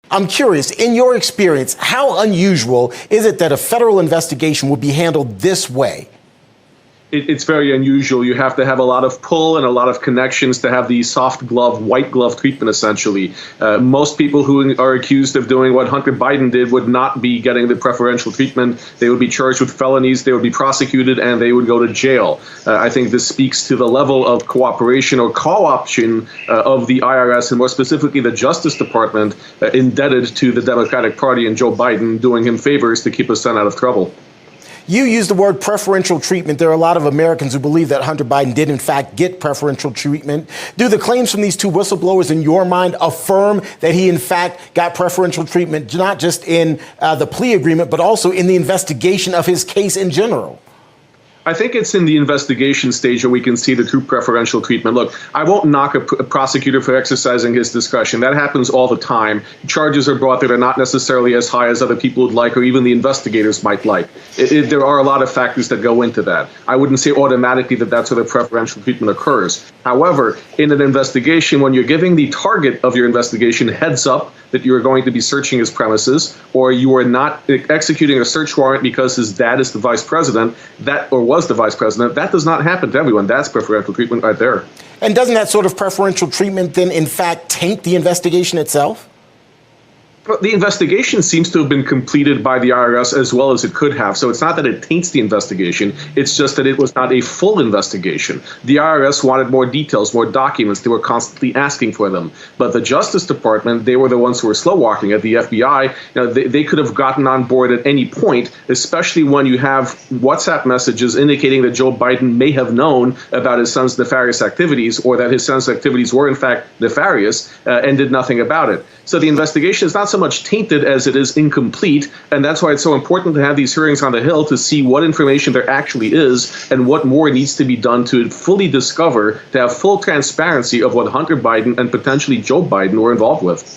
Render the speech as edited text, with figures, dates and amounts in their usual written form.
I'm curious, in your experience, how unusual is it that a federal investigation would be handled this way? It's very unusual. You have to have a lot of pull and a lot of connections to have the soft glove, white glove treatment, essentially. Most people who are accused of doing what Hunter Biden did would not be getting the preferential treatment. They would be charged with felonies, they would be prosecuted, and they would go to jail. I think this speaks to the level of cooperation or co-option of the IRS, and more specifically the Justice Department, indebted to the Democratic Party and Joe Biden, doing him favors to keep his son out of trouble. You use the word preferential treatment. There are a lot of Americans who believe that Hunter Biden did, in fact, get preferential treatment. Do the claims from these two whistleblowers, in your mind, affirm that he, in fact, got preferential treatment, not just in the plea agreement, but also in the investigation of his case in general? I think it's in the investigation stage where we can see the true preferential treatment. Look, I won't knock a prosecutor for exercising his discretion. That happens all the time. Charges are brought that are not necessarily as high as other people would like, or even the investigators might like. There are a lot of factors that go into that. I wouldn't say automatically that that's where the preferential treatment occurs. However, in an investigation, when you're giving the target of your investigation heads up that you're going to be searching his premises, or you are not executing a search warrant because his dad is the vice president, was the vice president, that does not happen to everyone. That's preferential treatment right there. And doesn't that sort of preferential treatment then, in fact, taint the investigation itself? The investigation seems to have been completed by the IRS as well as it could have. So it's not that it taints the investigation. It's just that it was not a full investigation. The IRS wanted more details, more documents. They were constantly asking for them. But the Justice Department, they were the ones who were slow walking it. The FBI, they could have gotten on board at any point, especially when you have WhatsApp messages indicating that Joe Biden may have known about his son's nefarious activities, or that his son's activities were in fact nefarious, and did nothing about it. So the investigation is not so much tainted as it is incomplete, and that's why it's so important to have these hearings on the Hill to see what information there actually is and what more needs to be done to fully discover, to have full transparency of what Hunter Biden and potentially Joe Biden were involved with.